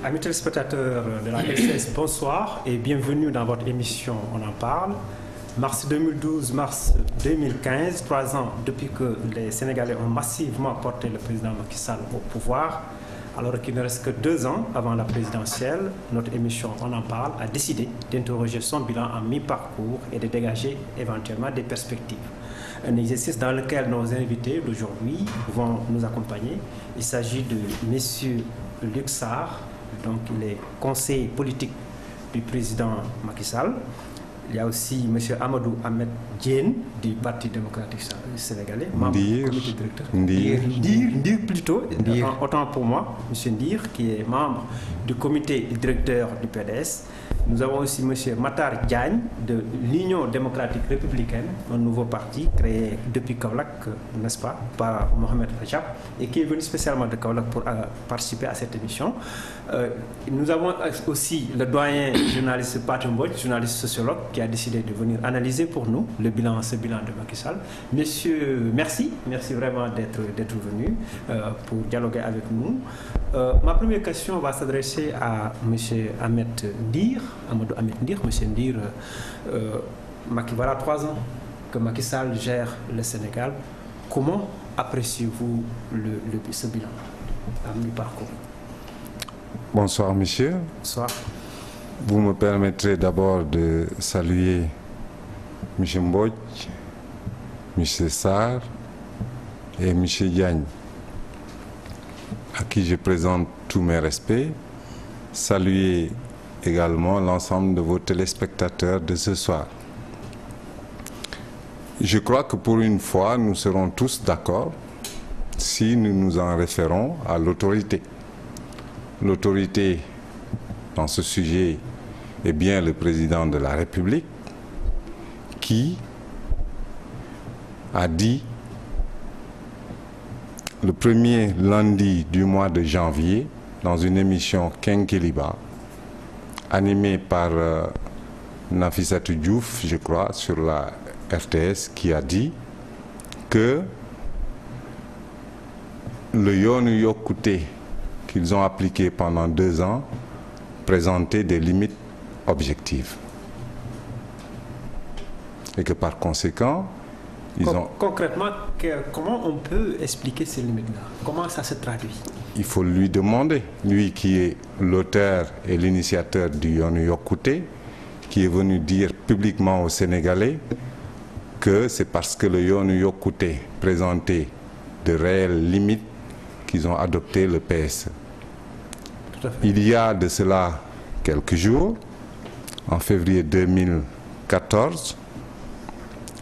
Amis téléspectateurs de la RTS, bonsoir et bienvenue dans votre émission On en parle. Mars 2012, mars 2015, 3 ans depuis que les Sénégalais ont massivement porté le président Macky Sall au pouvoir. Alors qu'il ne reste que 2 ans avant la présidentielle, notre émission On en parle a décidé d'interroger son bilan en mi-parcours et de dégager éventuellement des perspectives. Un exercice dans lequel nos invités d'aujourd'hui vont nous accompagner. Il s'agit de M. Luc Sarr, donc il est conseiller politique du président Macky Sall. Il y a aussi M. Amadou Ahmed Diène du Parti démocratique sénégalais, membre du comité directeur. Ndir plutôt, autant pour moi, M. Ndir, qui est membre du comité directeur du PDS. Nous avons aussi M. Matar Diagne de l'Union démocratique républicaine, un nouveau parti créé depuis Kaolack, n'est-ce pas, par Mohamed Rajab, et qui est venu spécialement de Kaolack pour participer à cette émission. Nous avons aussi le doyen journaliste Patrick Mbodj, journaliste sociologue, qui a décidé de venir analyser pour nous ce bilan de Macky Sall. Messieurs, merci vraiment d'être venus pour dialoguer avec nous. Ma première question va s'adresser à M. Ahmed Ndir. Amadou Ahmed Ndir. M. Ndir, voilà 3 ans que Macky Sall gère le Sénégal. Comment appréciez-vous ce bilan à mi-parcours? Bonsoir, monsieur. Bonsoir. Vous me permettrez d'abord de saluer M. Mbodj, M. Sarr et M. Diagne, à qui je présente tous mes respects. Saluer également l'ensemble de vos téléspectateurs de ce soir. Je crois que pour une fois, nous serons tous d'accord si nous nous en référons à l'autorité. L'autorité dans ce sujet est bien le président de la République qui a dit le premier lundi du mois de janvier dans une émission Kenkeliba animée par Nafissatou Diouf, je crois, sur la RTS, qui a dit que le Yoonu Yokkouté qu'ils ont appliqué pendant 2 ans présentait des limites objectives. Et que par conséquent, Concrètement, comment on peut expliquer ces limites-là? Comment ça se traduit? Il faut lui demander, lui qui est l'auteur et l'initiateur du Yoonu Yokkouté, qui est venu dire publiquement aux Sénégalais que c'est parce que le Yoonu Yokkouté présentait de réelles limites qu'ils ont adopté le PSE. Il y a de cela quelques jours, en février 2014,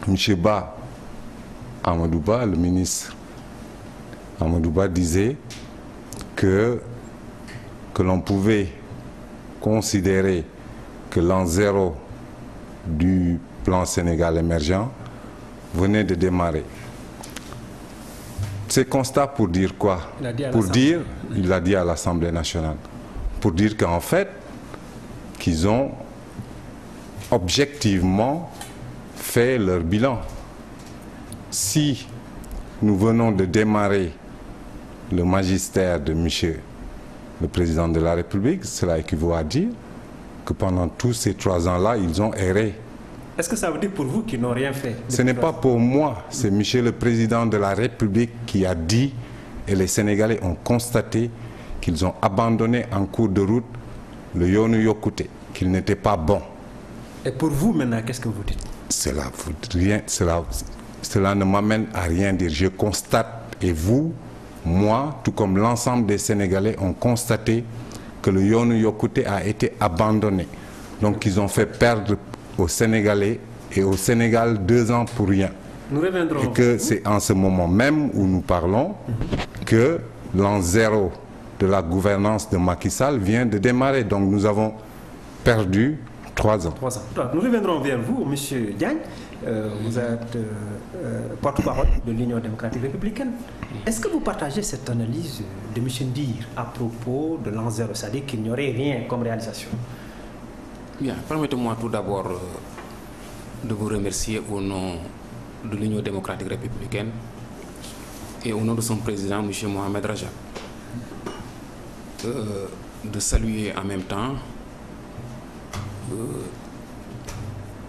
M. Amadouba, le ministre Amadouba, disait que l'on pouvait considérer que l'an 0 du plan Sénégal émergent venait de démarrer. Ces constats pour dire quoi? Il l'a dit à l'Assemblée nationale, pour dire qu'en fait, qu'ils ont objectivement fait leur bilan. Si nous venons de démarrer le magistère de monsieur le président de la République, cela équivaut à dire que pendant tous ces 3 ans-là, ils ont erré Est-ce que ça veut dire pour vous qu'ils n'ont rien fait? Ce n'est pas pour moi, c'est Monsieur le Président de la République qui a dit, et les Sénégalais ont constaté qu'ils ont abandonné en cours de route le Yoonu Yokkouté, qu'il n'était pas bon. Et pour vous maintenant, qu'est-ce que vous dites? Cela ne m'amène à rien dire. Je constate, et vous, moi, tout comme l'ensemble des Sénégalais ont constaté que le Yoonu Yokkouté a été abandonné. Donc ils ont fait perdre aux Sénégalais et au Sénégal 2 ans pour rien. Nous reviendrons. Et que c'est en ce moment même où nous parlons que l'an 0 de la gouvernance de Macky Sall vient de démarrer. Donc nous avons perdu 3 ans. 3 ans. Donc, nous reviendrons vers vous, M. Diagne. Vous êtes porte-parole de l'Union démocratique républicaine. Est-ce que vous partagez cette analyse de M. Ndir à propos de l'an 0, c'est-à-dire qu'il n'y aurait rien comme réalisation? Bien, permettez-moi tout d'abord de vous remercier au nom de l'Union démocratique républicaine et au nom de son président, M. Mohamed Rajab, de saluer en même temps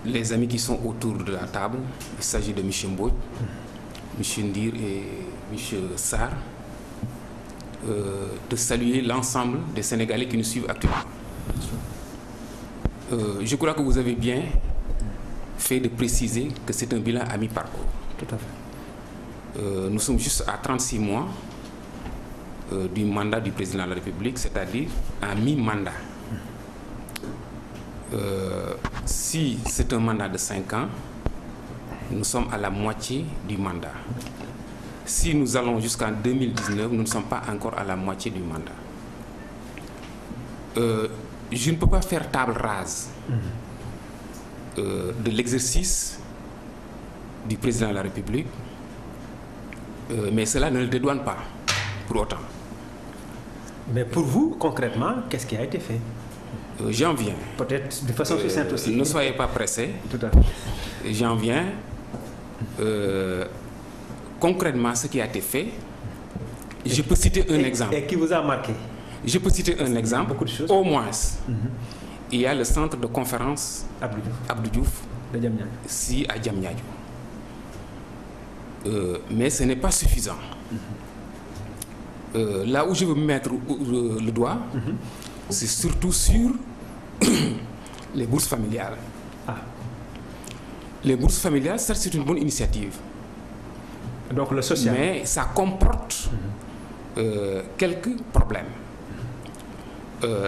les amis qui sont autour de la table. Il s'agit de M. Mbodj, M. Ndir et M. Sarr, de saluer l'ensemble des Sénégalais qui nous suivent actuellement. Je crois que vous avez bien fait de préciser que c'est un bilan à mi-parcours. Tout à fait. Nous sommes juste à 36 mois du mandat du président de la République, c'est-à-dire à mi-mandat. Si c'est un mandat de 5 ans, nous sommes à la moitié du mandat. Si nous allons jusqu'en 2019, nous ne sommes pas encore à la moitié du mandat. Je ne peux pas faire table rase de l'exercice du président de la République, mais cela ne le dédouane pas pour autant. Mais pour vous, concrètement, qu'est-ce qui a été fait? J'en viens. Peut-être de façon succincte aussi. Ne soyez pas pressés. Tout à fait. J'en viens. Concrètement, ce qui a été fait, je peux citer un exemple. Et qui vous a marqué? Je peux citer un exemple. Beaucoup de choses. Au moins, il y a le centre de conférence Abdou Diouf ici à Diamniadio. Mais ce n'est pas suffisant. Là où je veux mettre le doigt, c'est surtout sur les bourses familiales. Les bourses familiales, certes, c'est une bonne initiative. Donc le social. Mais ça comporte quelques problèmes.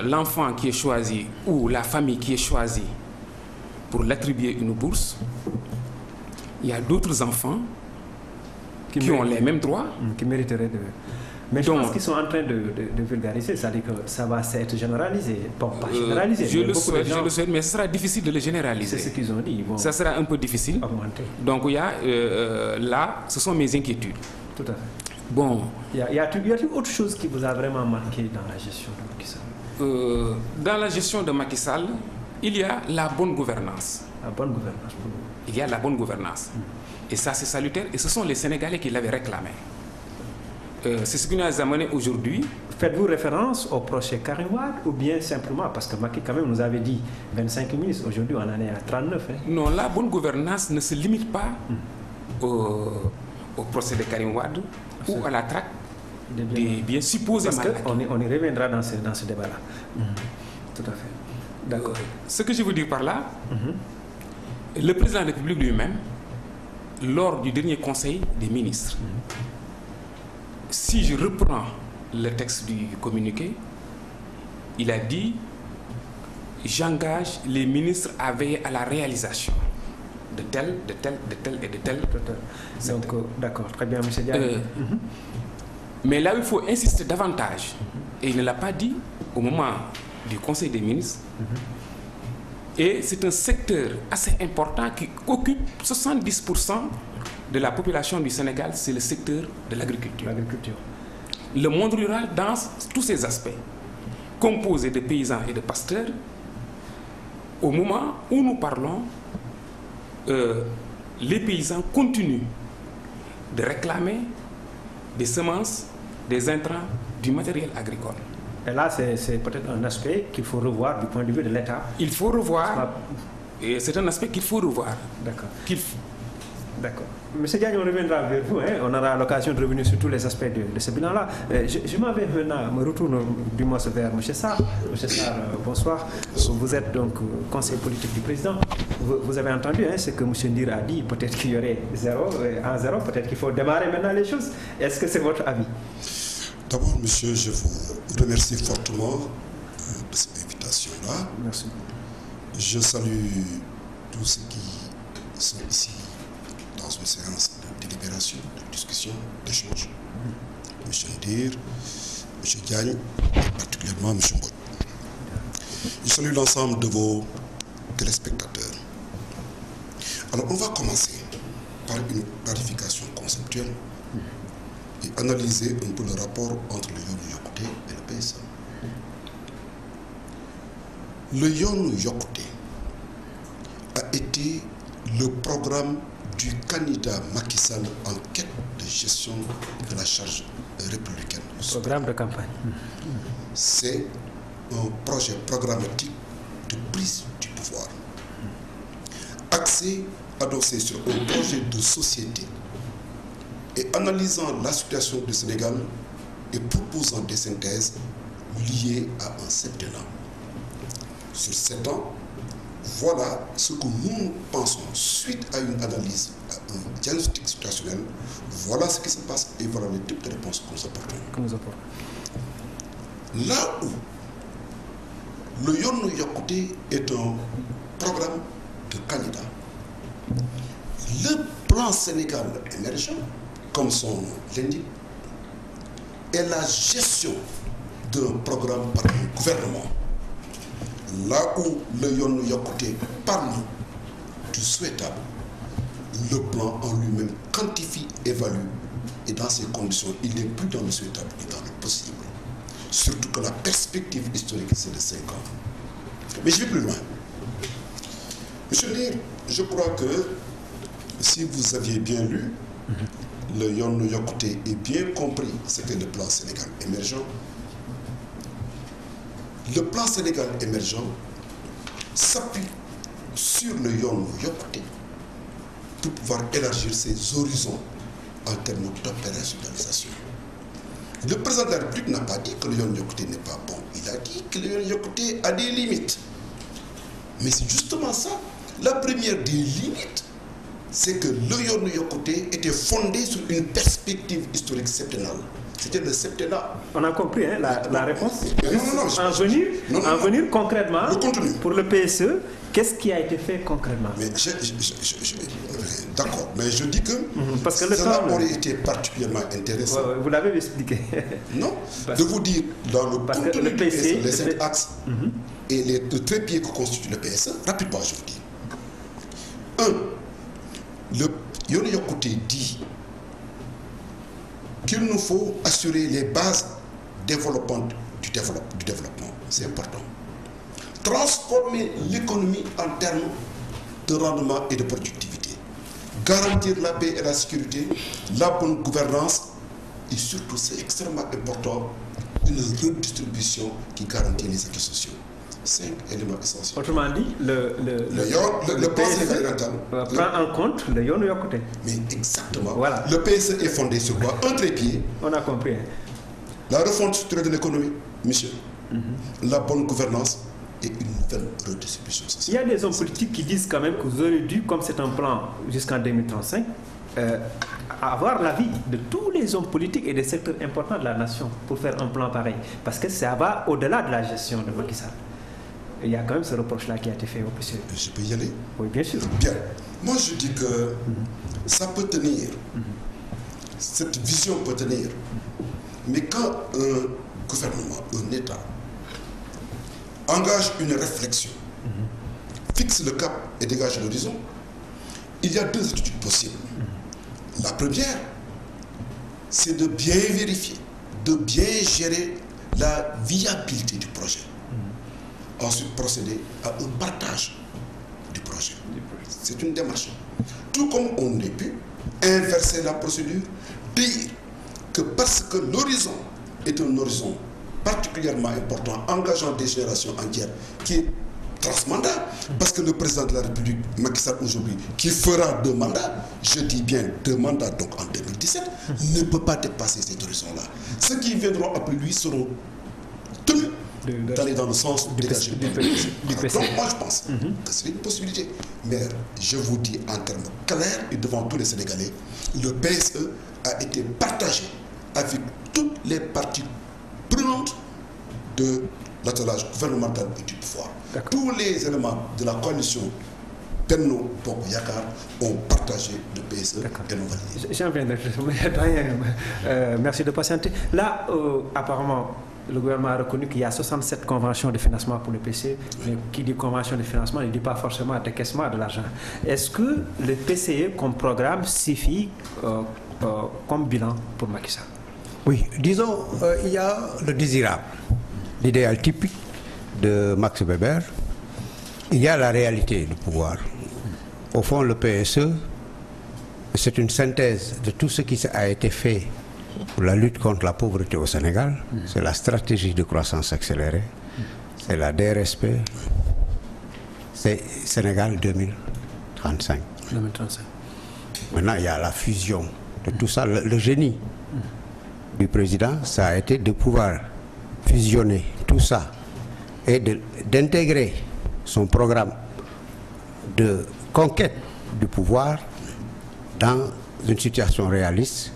L'enfant qui est choisi ou la famille qui est choisie pour l'attribuer une bourse, il y a d'autres enfants qui ont les mêmes droits. Qui mériteraient de... Mais je pense qu'ils sont en train de vulgariser, c'est-à-dire que ça va être généralisé. Bon, pas généralisé. Je le souhaite, mais ce sera difficile de le généraliser. C'est ce qu'ils ont dit. Bon, ça sera un peu difficile. Augmenter. Donc il y a là, ce sont mes inquiétudes. Tout à fait. Bon. Y a-t-il autre chose qui vous a vraiment marqué dans la gestion de Macky Sall? Dans la gestion de Macky Sall, il y a la bonne gouvernance. La bonne gouvernance. Il y a la bonne gouvernance. Et ça, c'est salutaire. Et ce sont les Sénégalais qui l'avaient réclamé. C'est ce qui nous a amené aujourd'hui. Faites-vous référence au procès Karim Wade ou bien simplement, parce que Macky quand même nous avait dit 25 ministres, aujourd'hui on en est à 39. Hein. Non, la bonne gouvernance ne se limite pas au procès de Karim Wade ou à la traque des biens supposés mal acquis. Parce qu'on y reviendra dans ce débat-là. Tout à fait. D'accord. Ce que je veux dire par là, le président de la République lui-même, lors du dernier conseil des ministres, si je reprends le texte du communiqué, il a dit « J'engage les ministres à veiller à la réalisation de tel, de tel, de tel et de tel. » Donc, d'accord, très bien, M. Diagne. Mais là, il faut insister davantage. Et il ne l'a pas dit au moment du Conseil des ministres. Et c'est un secteur assez important qui occupe 70% de la population du Sénégal, c'est le secteur de l'agriculture. Le monde rural, dans tous ses aspects, composé de paysans et de pasteurs, au moment où nous parlons, les paysans continuent de réclamer des semences, des intrants, du matériel agricole. Et là, c'est peut-être un aspect qu'il faut revoir du point de vue de l'État. Il faut revoir Et c'est un aspect qu'il faut revoir. D'accord. D'accord. Monsieur Diagne, on reviendra vers vous. Hein. On aura l'occasion de revenir sur tous les aspects de ce bilan-là. Je m'en vais maintenant, me retourne du moins vers M. Sarr. M. Sarr, bonsoir. Vous êtes donc conseiller politique du président. Vous avez entendu ce que M. Ndir a dit. Peut-être qu'il y aurait 0, peut-être qu'il faut démarrer maintenant les choses. Est-ce que c'est votre avis? D'abord, monsieur, je vous remercie fortement de cette invitation-là. Merci. Je salue tous ceux qui sont ici dans une séance de délibération, de discussion, d'échange. M. Ndir, M. Diagne, et particulièrement M. Mbod. Je salue l'ensemble de vos téléspectateurs. Alors, on va commencer par une clarification conceptuelle et analyser un peu le rapport entre le Yoonu Yokkute et le PSA. Le Yoonu Yokkute a été le programme du candidat Macky Sall en quête de gestion de la charge républicaine. Programme de campagne. C'est un projet programmatique de prise du pouvoir, axé, adossé sur un projet de société et analysant la situation du Sénégal et proposant des synthèses liées à un septennat. Sur 7 ans, voilà ce que nous pensons suite à une analyse, à un diagnostic situationnel. Voilà ce qui se passe et voilà les types de réponses que nous apportons. Là où le Yoonu Yokkute est un programme de candidats, le plan Sénégal émergent, comme son nom l'indique, est la gestion d'un programme par un gouvernement. Là où le Yoonu Yokkute parle du souhaitable, le plan en lui-même quantifie, évalue, et dans ces conditions, il n'est plus dans le souhaitable, il est dans le possible. Surtout que la perspective historique, c'est de 5 ans. Mais je vais plus loin. Monsieur Ndir, je crois que si vous aviez bien lu, le Yoonu Yokkute et bien compris ce qu'est le plan Sénégal émergent. Le plan Sénégal émergent s'appuie sur le Yoonu Yokkute pour pouvoir élargir ses horizons en termes d'opérationnalisation. Le président de la République n'a pas dit que le Yoonu Yokkute n'est pas bon. Il a dit que le Yoonu Yokkute a des limites. Mais c'est justement ça. La première des limites, c'est que le Yoonu Yokkute était fondé sur une perspective historique septennale. C'était le septennat. On a compris la réponse. Non, en venir concrètement, le contenu. Pour le PSE, qu'est-ce qui a été fait concrètement? Mais d'accord, mais je dis que, parce que cela aurait été particulièrement intéressant. Vous l'avez expliqué. Non, de vous dire dans le contenu du PSE, les 7 axes et les trépieds que constitue le PSE, rapidement je vous dis. 1. Le Yoonu Yokkute dit qu'il nous faut assurer les bases développantes du développement. C'est important. Transformer l'économie en termes de rendement et de productivité. Garantir la paix et la sécurité, la bonne gouvernance et surtout, c'est extrêmement important, une redistribution qui garantit les acquis sociaux. 5 éléments essentiels. Autrement dit, le plan Sénégal prend en compte le Yoonu Yokkute. Mais exactement. Voilà. Le PSE est fondé sur quoi? Un trépied. On a compris. La refonte structurelle de l'économie, monsieur. La bonne gouvernance et une nouvelle redistribution sociale. Il y a des hommes politiques qui disent quand même que vous aurez dû, comme c'est un plan jusqu'en 2035, avoir l'avis de tous les hommes politiques et des secteurs importants de la nation pour faire un plan pareil. Parce que ça va au-delà de la gestion de Macky Sall. Il y a quand même ce reproche-là qui a été fait au PSE. Je peux y aller? Oui, bien sûr. Bien. Moi, je dis que ça peut tenir. Cette vision peut tenir. Mais quand un gouvernement, un État, engage une réflexion, fixe le cap et dégage l'horizon, il y a 2 attitudes possibles. La première, c'est de bien vérifier, de bien gérer la viabilité du projet. Ensuite, procéder à un partage du projet. C'est une démarche. Tout comme on aurait pu inverser la procédure, dire que parce que l'horizon est un horizon particulièrement important, engageant des générations entières, qui est transmandat. Parce que le président de la République, Macky Sall, aujourd'hui, qui fera 2 mandats, je dis bien 2 mandats, donc en 2017, ne peut pas dépasser cette horizon-là. Ceux qui viendront après lui seront tenus d'aller dans le sens dégagé du PCE. Donc moi je pense que c'est une possibilité. Mais je vous dis en termes clairs et devant tous les Sénégalais, le PSE a été partagé avec toutes les parties prenantes de l'attelage gouvernemental et du pouvoir. Tous les éléments de la coalition Benno Bokk Yakaar ont partagé le PSE et l'ont validé. J'en viens merci de patienter. Là, apparemment, le gouvernement a reconnu qu'il y a 67 conventions de financement pour le PCE, mais qui dit convention de financement, il ne dit pas forcément décaissement de l'argent. Est-ce que le PCE comme programme suffit comme bilan pour Macky Sall? Oui, disons, il y a le désirable, l'idéal typique de Max Weber, il y a la réalité du pouvoir. Au fond, le PSE, c'est une synthèse de tout ce qui a été fait pour la lutte contre la pauvreté au Sénégal. C'est la stratégie de croissance accélérée, c'est la DRSP, c'est Sénégal 2035. 2035. Maintenant, il y a la fusion de tout ça. Le génie du président, ça a été de pouvoir fusionner tout ça et d'intégrer son programme de conquête du pouvoir dans une situation réaliste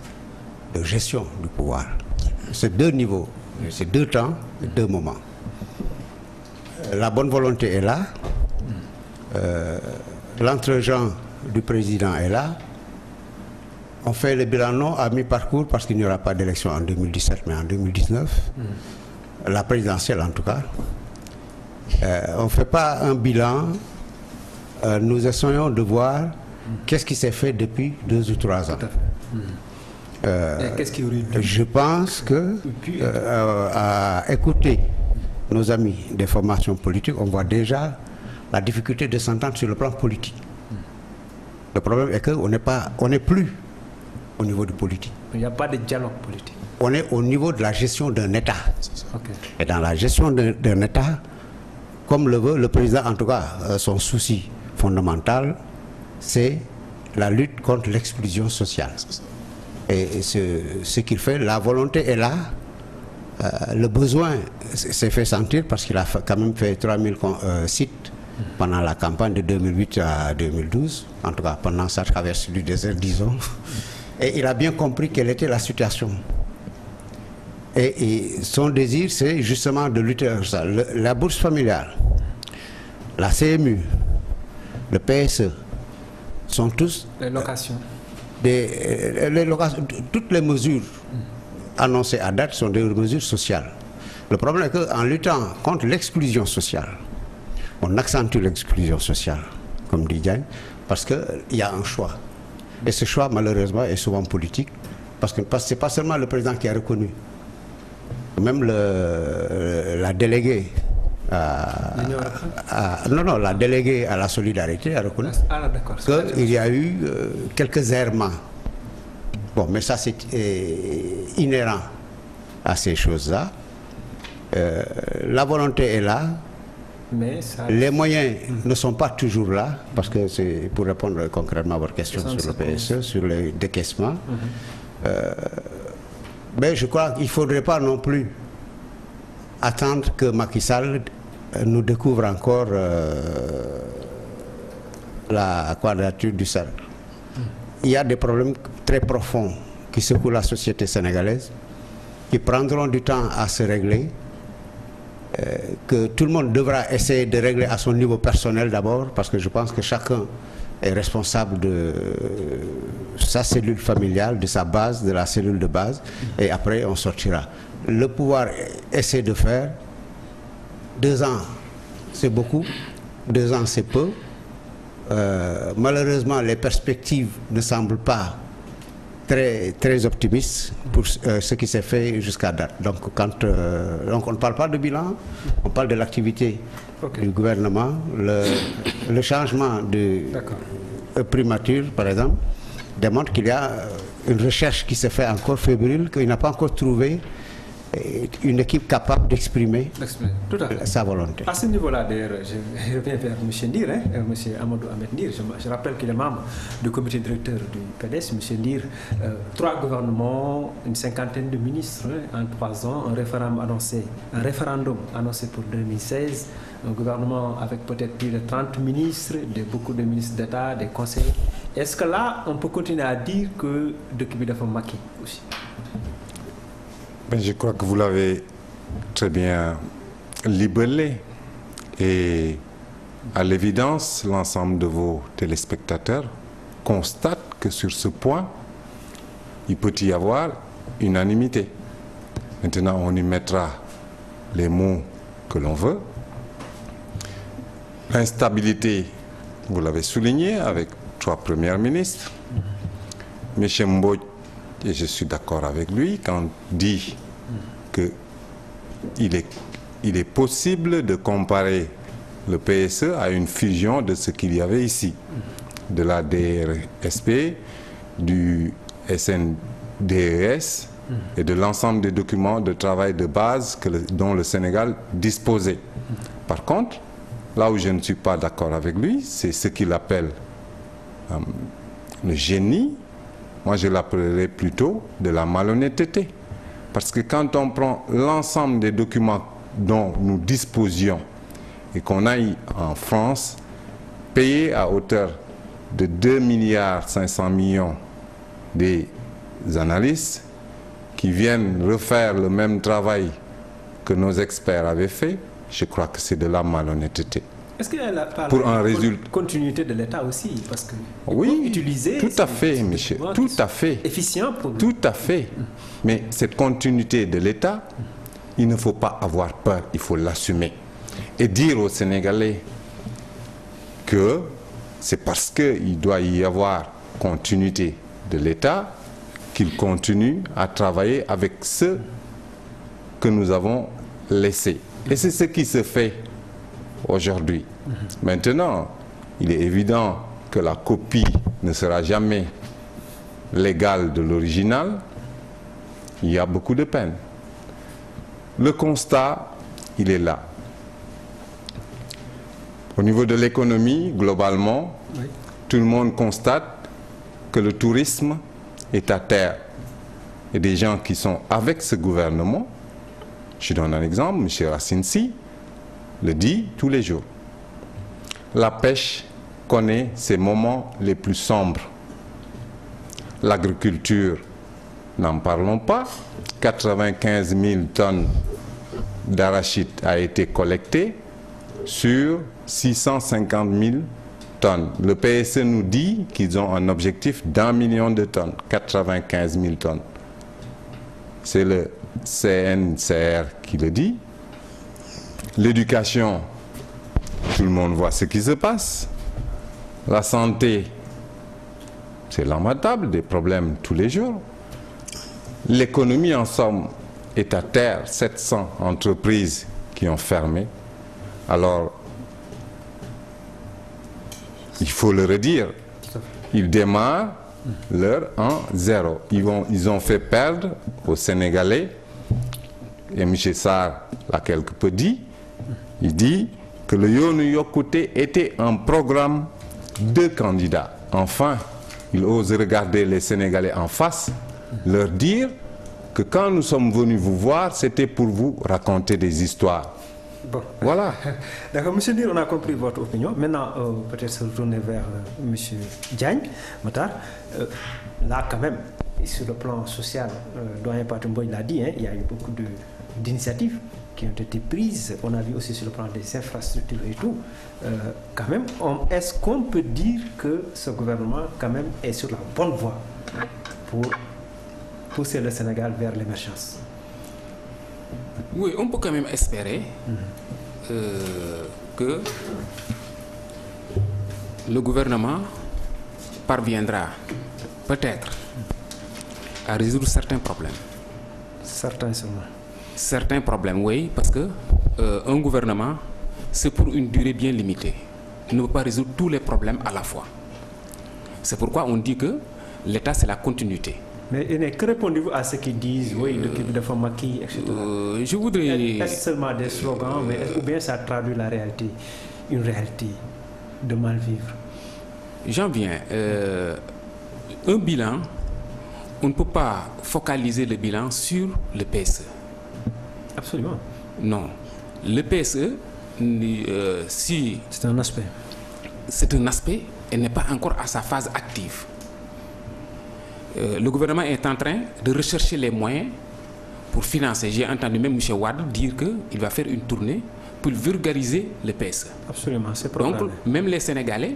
de gestion du pouvoir. C'est 2 niveaux, c'est 2 temps, 2 moments. La bonne volonté est là, l'entre-gens du président est là. On fait le bilan non à mi-parcours parce qu'il n'y aura pas d'élection en 2017 mais en 2019, la présidentielle en tout cas. On ne fait pas un bilan, nous essayons de voir qu'est-ce qui s'est fait depuis 2 ou 3 ans. Je pense que à écouter nos amis des formations politiques, on voit déjà la difficulté de s'entendre sur le plan politique. Le problème est qu'on n'est plus au niveau du politique. Il n'y a pas de dialogue politique. On est au niveau de la gestion d'un État. Et dans la gestion d'un État, comme le veut le président, en tout cas, son souci fondamental, c'est la lutte contre l'exclusion sociale. Et ce qu'il fait, la volonté est là, le besoin s'est fait sentir parce qu'il a quand même fait 3000 sites pendant la campagne de 2008 à 2012, en tout cas pendant sa traversée du désert, disons. Et il a bien compris quelle était la situation. Et son désir, c'est justement de lutter contre ça. La bourse familiale, la CMU, le PSE, sont tous... Les locations. Toutes les mesures annoncées à date sont des mesures sociales. Le problème est qu'en luttant contre l'exclusion sociale, on accentue l'exclusion sociale, comme dit Diagne, parce qu'il y a un choix. Et ce choix, malheureusement, est souvent politique, parce que ce n'est pas seulement le président qui a reconnu. Même la déléguée la déléguée à la solidarité a reconnu qu'il y a eu quelques errements. Bon, mais ça c'est inhérent à ces choses-là. La volonté est là, mais les moyens ne sont pas toujours là, parce que c'est pour répondre concrètement à votre question sur le PSE, sur les décaissements. Mais je crois qu'il ne faudrait pas non plus attendre que Macky Sall nous découvre encore la quadrature du cercle. Il y a des problèmes très profonds qui secouent la société sénégalaise, qui prendront du temps à se régler, que tout le monde devra essayer de régler à son niveau personnel d'abord, parce que je pense que chacun est responsable de sa cellule familiale, de sa base, de la cellule de base, et après on sortira. Le pouvoir essaie de faire 2 ans, c'est beaucoup, 2 ans c'est peu. Malheureusement, les perspectives ne semblent pas très optimistes pour ce qui s'est fait jusqu'à date. Donc, donc on ne parle pas de bilan, on parle de l'activité du gouvernement, le changement de primature, par exemple, démontre qu'il y a une recherche qui se fait encore fébrile, qu'il n'a pas encore trouvé une équipe capable d'exprimer sa volonté. À ce niveau-là, d'ailleurs, je reviens vers M. Ndir, M. Amadou Ahmed Ndir. Je rappelle qu'il est membre du comité directeur du PDS. M. Ndir, 3 gouvernements, une cinquantaine de ministres en 3 ans, un référendum annoncé pour 2016, un gouvernement avec peut-être plus de 30 ministres, beaucoup de ministres d'État, des conseillers. Est-ce que là, on peut continuer à dire que de Kibida faut maquer aussi? Ben, je crois que vous l'avez très bien libellé. Et à l'évidence, l'ensemble de vos téléspectateurs constatent que sur ce point, il peut y avoir unanimité. Maintenant, on y mettra les mots que l'on veut. L'instabilité, vous l'avez souligné, avec 3 premiers ministres. M. Mbodj, et je suis d'accord avec lui, quand il dit qu'il est possible de comparer le PSE à une fusion de ce qu'il y avait ici, de la DRSP, du SNDES et de l'ensemble des documents de travail de base dont le Sénégal disposait. Par contre, là où je ne suis pas d'accord avec lui, c'est ce qu'il appelle le génie. Moi, je l'appellerais plutôt de la malhonnêteté. Parce que quand on prend l'ensemble des documents dont nous disposions et qu'on aille en France, payer à hauteur de 2,5 milliards des analystes qui viennent refaire le même travail que nos experts avaient fait, je crois que c'est de la malhonnêteté. Est-ce qu'il y a pour un résultat continuité de l'État aussi, parce que oui, utiliser tout à fait, monsieur, tout à fait, efficient pour nous. Tout à fait. Mais cette continuité de l'État, il ne faut pas avoir peur, il faut l'assumer et dire aux Sénégalais que c'est parce qu'il doit y avoir continuité de l'État qu'il continue à travailler avec ceux que nous avons laissés. Et c'est ce qui se fait aujourd'hui. Maintenant, il est évident que la copie ne sera jamais l'égale de l'original. Il y a beaucoup de peine. Le constat, il est là. Au niveau de l'économie, globalement, oui, tout le monde constate que le tourisme est à terre. Et des gens qui sont avec ce gouvernement, je donne un exemple, M. Racine Sy le dit tous les jours. La pêche connaît ses moments les plus sombres. L'agriculture, n'en parlons pas. 95 000 tonnes d'arachide a été collectée sur 650 000 tonnes. Le PSE nous dit qu'ils ont un objectif d'1 million de tonnes, 95 000 tonnes. C'est le CNCR qui le dit. L'éducation, tout le monde voit ce qui se passe. La santé, c'est lamentable, des problèmes tous les jours. L'économie, en somme, est à terre. 700 entreprises qui ont fermé. Alors, il faut le redire, ils démarrent l'heure en zéro. Ils ont fait perdre aux Sénégalais, et M. Sarr l'a quelque peu dit, il dit que le Yoonu Yokkute était un programme de candidats. Enfin, il ose regarder les Sénégalais en face, leur dire que quand nous sommes venus vous voir, c'était pour vous raconter des histoires. Bon. Voilà. D'accord, M. Ndir, on a compris votre opinion. Maintenant, peut-être se retourner vers M. Diagne, Matar. Là, quand même, sur le plan social, doyen Patou Mbodj l'a dit, il y a eu beaucoup d'initiatives qui ont été prises. On a vu aussi sur le plan des infrastructures et tout. Quand même, est-ce qu'on peut dire que ce gouvernement, quand même, est sur la bonne voie pour pousser le Sénégal vers l'émergence? Oui, on peut quand même espérer que le gouvernement parviendra peut-être à résoudre certains problèmes. Certains seulement. Certains problèmes, oui, parce que un gouvernement, c'est pour une durée bien limitée. Il ne peut pas résoudre tous les problèmes à la fois. C'est pourquoi on dit que l'État, c'est la continuité. Mais que répondez-vous à ceux qui disent, oui, l'équipe de Famaki, etc. Je voudrais... Est-ce seulement des slogans, ou bien ça traduit la réalité, une réalité de mal vivre? J'en viens. Un bilan, on ne peut pas focaliser le bilan sur le PSE. Absolument. Non. Le PSE, si... C'est un aspect. C'est un aspect et n'est pas encore à sa phase active. Le gouvernement est en train de rechercher les moyens pour financer. J'ai entendu même M. Wade dire qu'il va faire une tournée pour vulgariser le PSE. Absolument, c'est programmé. Donc, même les Sénégalais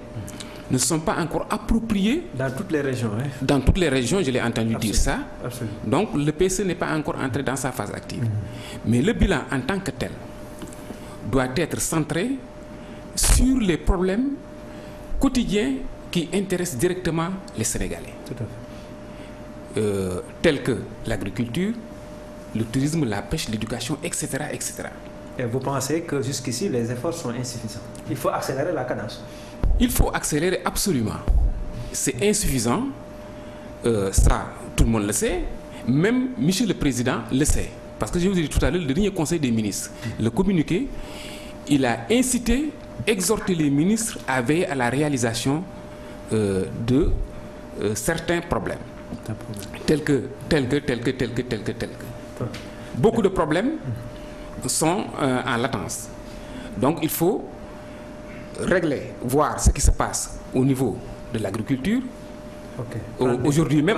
ne sont pas encore appropriés. Dans toutes les régions, hein? Dans toutes les régions, je l'ai entendu dire ça. Absolument. Donc, le PSE n'est pas encore entré dans sa phase active. Mais le bilan en tant que tel doit être centré sur les problèmes quotidiens qui intéressent directement les Sénégalais. Tout à fait. Tels que l'agriculture, le tourisme, la pêche, l'éducation, etc., etc. Et vous pensez que jusqu'ici, les efforts sont insuffisants? Il faut accélérer la cadence. Il faut accélérer absolument. C'est insuffisant. Ça, tout le monde le sait. Même Michel le Président le sait. Parce que je vous ai dit tout à l'heure, le dernier Conseil des ministres, le communiqué, il a incité, exhorté les ministres à veiller à la réalisation de certains problèmes. Tels que. Beaucoup de problèmes sont en latence. Donc il faut régler, voir ce qui se passe au niveau de l'agriculture. Aujourd'hui même,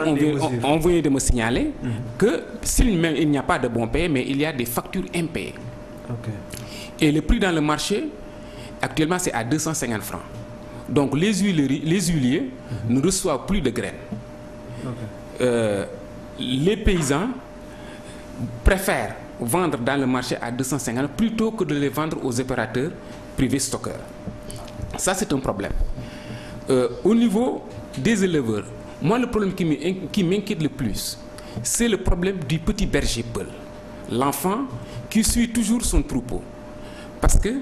on vient de me signaler que s'il n'y a pas de bons payés, mais il y a des factures impayées. Et le prix dans le marché, actuellement, c'est à 250 francs. Donc les huiliers ne reçoivent plus de graines. Les paysans préfèrent vendre dans le marché à 250 plutôt que de les vendre aux opérateurs privés stockeurs. Ça, c'est un problème. Au niveau des éleveurs, moi, le problème qui m'inquiète le plus, c'est le problème du petit berger Peul, l'enfant qui suit toujours son troupeau. Parce que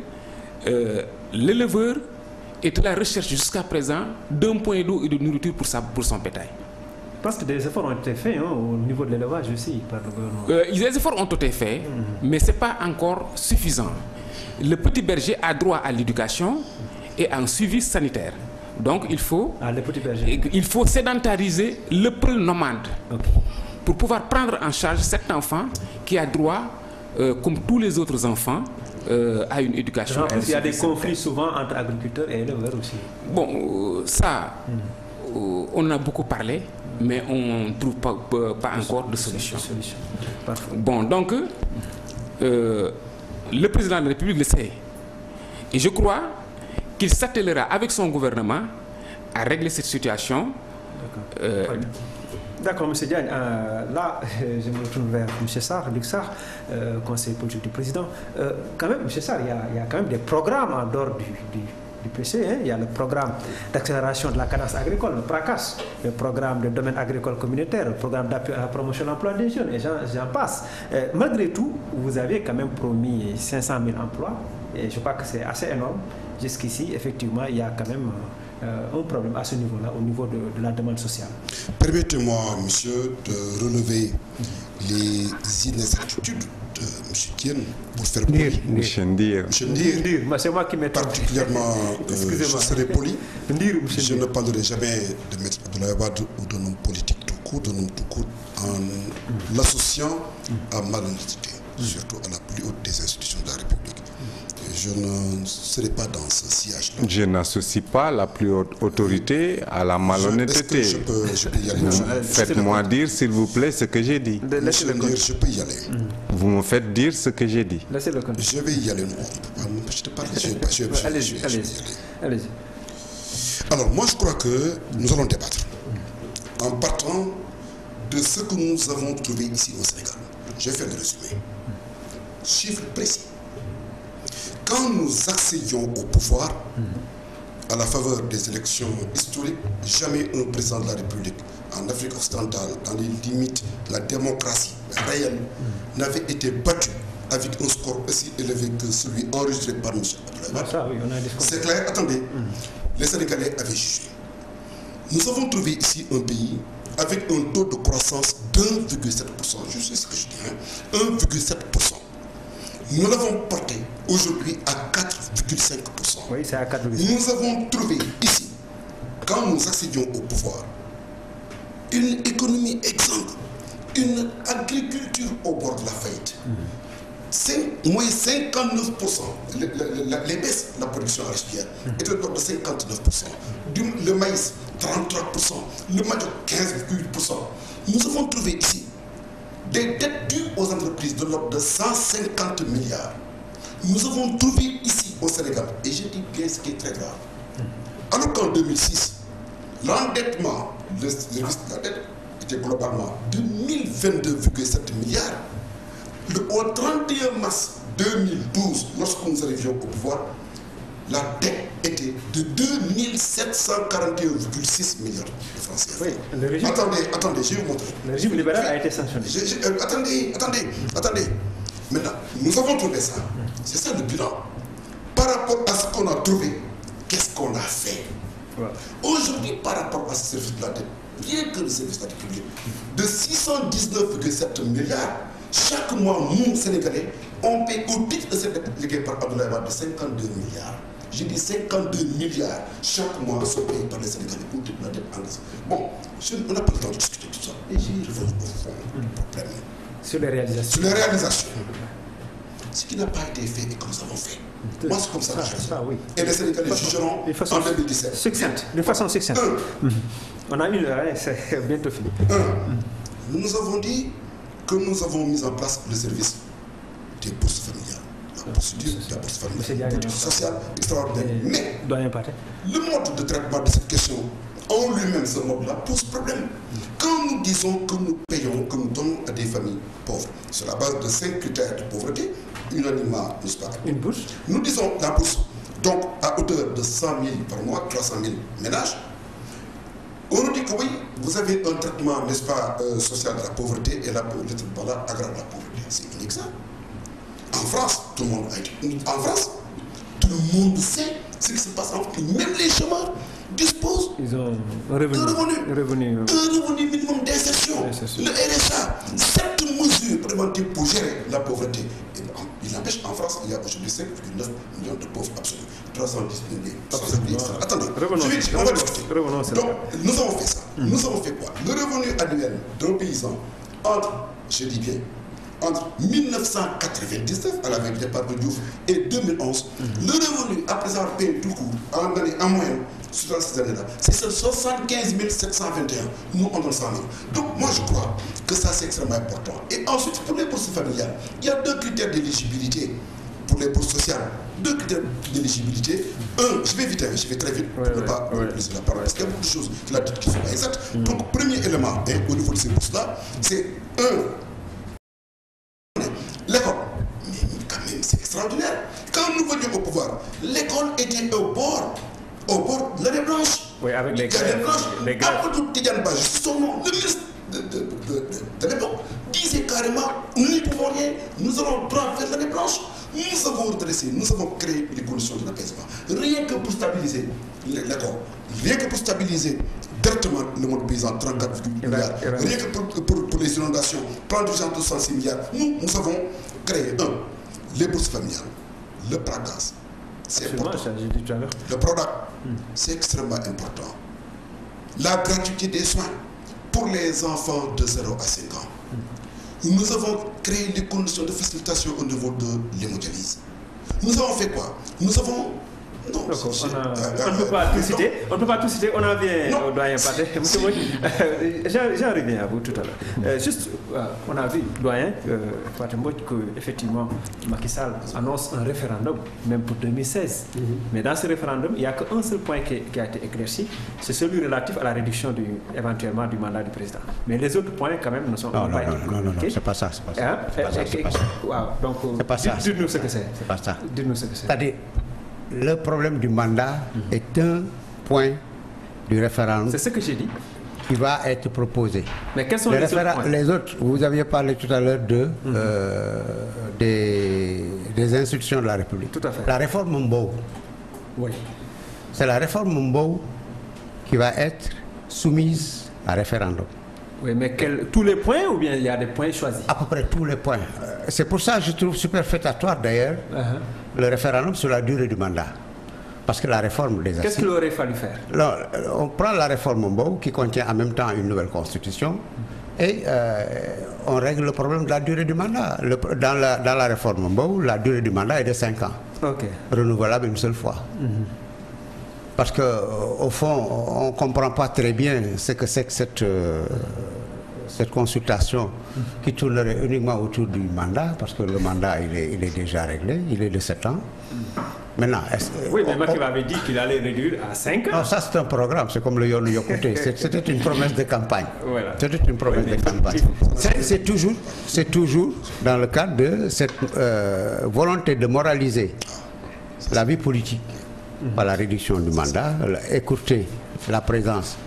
l'éleveur est à la recherche jusqu'à présent d'un point d'eau et de nourriture pour son bétail. Parce que des efforts ont été faits au niveau de l'élevage aussi par le gouvernement. Les efforts ont été faits, mais ce n'est pas encore suffisant. Le petit berger a droit à l'éducation et à un suivi sanitaire. Donc il faut sédentariser le Peul nomade pour pouvoir prendre en charge cet enfant qui a droit, comme tous les autres enfants, à une éducation. Il y a des conflits souvent entre agriculteurs et éleveurs aussi. Bon, ça, on en a beaucoup parlé, mais on ne trouve pas encore de solution. Bon, donc, le président de la République le sait. Et je crois qu'il s'attellera avec son gouvernement à régler cette situation. D'accord, M. Diagne. Là, je me retourne vers M. Sarr, Luc Sarr, conseiller politique du président. Quand même, M. Sarr, il y a quand même des programmes en dehors du PC. Hein. Il y a le programme d'accélération de la cadence agricole, le PRACAS, le programme de domaine agricole communautaire, le programme d'appui à la promotion de l'emploi des jeunes, et j'en passe. Malgré tout, vous avez quand même promis 500 000 emplois, et je crois que c'est assez énorme. Jusqu'ici, effectivement, il y a quand même un problème à ce niveau-là, au niveau de la demande sociale. Permettez-moi, monsieur, de relever les inexactitudes de M. Kien pour faire poli. C'est moi qui m'ai particulièrement, je serai poli. Je ne parlerai jamais de M. Abdoulaye Wade ou d'un homme politique tout court, en l'associant à malhonnêteté, surtout à la plus haute des institutions de la République. Je ne serai pas dans ce sillage-là. Je n'associe pas la plus haute autorité à la malhonnêteté. Je peux y aller. Faites-moi dire, s'il vous plaît, ce que j'ai dit. Je peux y aller. Vous me faites dire ce que j'ai dit. Je vais y aller. Je te parle. Allez-y. Alors, moi, je crois que nous allons débattre en partant de ce que nous avons trouvé ici au Sénégal. Je vais faire le résumé. Chiffre précis. Quand nous accédions au pouvoir, à la faveur des élections historiques, jamais un président de la République en Afrique occidentale, dans les limites de la démocratie réelle, n'avait été battu avec un score aussi élevé que celui enregistré par M. Abdoulaye Wade. C'est clair, attendez, les Sénégalais avaient jugé. Nous avons trouvé ici un pays avec un taux de croissance d'1,7%. Je sais ce que je dis, hein, 1,7%. Nous l'avons porté aujourd'hui à 4,5%. Oui, c'est à 4,5%. Nous avons trouvé ici, quand nous accédions au pouvoir, une économie exsangue, une agriculture au bord de la faillite. Moins 59%, les baisses de la production arachidière étaient de l'ordre de 59%. Le maïs, 33%, le manioc, 15,8%. Nous avons trouvé ici des dettes dues aux entreprises de l'ordre de 150 milliards. Nous avons trouvé ici au Sénégal, et je dis bien ce qui est très grave, alors qu'en 2006, l'endettement, le service de la dette était globalement de 1022,7 milliards. Au 31 mars 2012, lorsque nous arrivions au pouvoir, la dette était de 2741,6 milliards de francs CFA. Oui, le régime... Attendez, je vais vous montrer. Le régime libéral a été sanctionné. Attendez. Maintenant, nous avons trouvé ça. C'est ça le bilan. Par rapport à ce qu'on a trouvé, qu'est-ce qu'on a fait? Voilà. Aujourd'hui, par rapport à ce service de la dette, rien que le service de la dette publique, de 619,7 milliards, chaque mois, nous, Sénégalais, on paie au titre de cette dette léguée par Abdoulaye Wade de 52 milliards. J'ai dit 52 milliards chaque mois sont payés par les Sénégalais au titre de la dette anglaise. Bon, on n'a pas le temps de discuter tout ça. Et j'y reviens au fond du problème. Sur les réalisations. Sur les réalisations. Ce qui n'a pas été fait et que nous avons fait. Moi, c'est comme ça que je fais. Oui. Et les Sénégalais jugeront en 2017. Succincte, d'une façon succincte. On a une heure, c'est bientôt fini. Nous avons dit que nous avons mis en place le service des bourses familiales. La procédure de la bourse familiale, politique sociale extraordinaire. Mais le mode de traitement de cette question, en lui-même, ce mode-là, pose problème. Quand nous disons que nous payons, que nous donnons à des familles pauvres, sur la base de 5 critères de pauvreté, unanimement, n'est-ce pas? Une bourse. Nous disons la bourse, donc à hauteur de 100 000 par mois, 300 000 ménages. On nous dit que oui, vous avez un traitement, n'est-ce pas, social de la pauvreté, et le traitement-là aggrave la pauvreté. C'est unique ça. En France, tout le monde a été. En France, tout le monde sait ce qui se passe en France. Même les chômeurs disposent un revenu minimum d'insertion. Le RSA, cette mesure préventive pour gérer la pauvreté. Il n'empêche, en France, il y a aujourd'hui 5,9 millions de pauvres absolus. 310 millions. Attendez, on va discuter. Donc, nous avons fait ça. Nous avons fait quoi? Le revenu annuel d'un paysan entre, je dis bien, entre 1999, à la veille du départ de Diouf, et 2011, le revenu, après avoir payé tout court, en moyenne, sur ces années-là, c'est 75 721. Nous, on donne 100 000. Donc, moi, je crois que ça, c'est extrêmement important. Et ensuite, pour les bourses familiales, il y a 2 critères d'éligibilité pour les bourses sociales. 2 critères d'éligibilité. Je vais vite, je vais très vite, pour ne pas utiliser la parole, parce qu'il y a beaucoup de choses qu'il a dites qui ne sont pas exactes. Donc, premier élément, au niveau de ces bourses-là, c'est l'école. Mais quand même, c'est extraordinaire. Quand nous venions au pouvoir, l'école était au bord de l'année blanche. Oui, avec les grèves. Abdou Tidiane Badji, son nom, le ministre de l'époque, disait carrément, nous n'y pouvons rien, nous allons droit vers l'année blanche. Nous avons redressé, nous avons créé les conditions de l'apaisement. Rien que pour stabiliser l'école, rien que pour stabiliser directement le monde paysan, 34,8 milliards, rien que pour les inondations, plan d'urgence de 106 milliards, nous avons créé les bourses familiales, le PRAGAS, c'est important. Le PRODAC, c'est extrêmement important. La gratuité des soins pour les enfants de 0 à 5 ans. Nous avons créé les conditions de facilitation au niveau de l'hémodialyse. Nous avons fait quoi? Nous avons... Non, on ne peut pas tout citer. On ne peut pas tout citer. On en vient au doyen Pathé. J'en reviens à vous tout à l'heure. Juste, on a vu, doyen Pathé Mbodj, qu'effectivement, Macky Sall annonce un référendum, même pour 2016. Mais dans ce référendum, il n'y a qu'un seul point qui a été éclairci, c'est celui relatif à la réduction éventuellement du mandat du président. Mais les autres points, quand même, ne sont pas éclaircis. Non, c'est pas ça. C'est pas ça. Donc, dites-nous ce que c'est. C'est pas ça. Dites-nous ce que c'est. C'est-à-dire, le problème du mandat est un point du référendum. C'est ce que j'ai dit. Qui va être proposé. Mais quels sont les autres points? Les autres, vous aviez parlé tout à l'heure des institutions de la République. Tout à fait. La réforme Mbow. Oui. C'est la réforme Mbow qui va être soumise à référendum. Oui, mais tous les points ou bien il y a des points choisis? À peu près tous les points. C'est pour ça que je trouve superfétatoire d'ailleurs le référendum sur la durée du mandat. Parce que la réforme des assises... Qu'est-ce qu'il aurait fallu faire? Alors, on prend la réforme Mbou qui contient en même temps une nouvelle constitution et on règle le problème de la durée du mandat. Dans la réforme Mbou, la durée du mandat est de 5 ans. Renouvelable une seule fois. Parce qu'au fond, on ne comprend pas très bien ce que c'est que cette consultation qui tournerait uniquement autour du mandat, parce que le mandat, il est déjà réglé, il est de 7 ans. Maintenant, oui, mais Macky avait dit qu'il allait réduire à 5 ans. Non, ça c'est un programme, c'est comme le Yonou Yokouté. C'était une promesse de campagne. Voilà. C'était une promesse de campagne. C'est toujours dans le cadre de cette volonté de moraliser la vie politique par la réduction du mandat, écourter la présence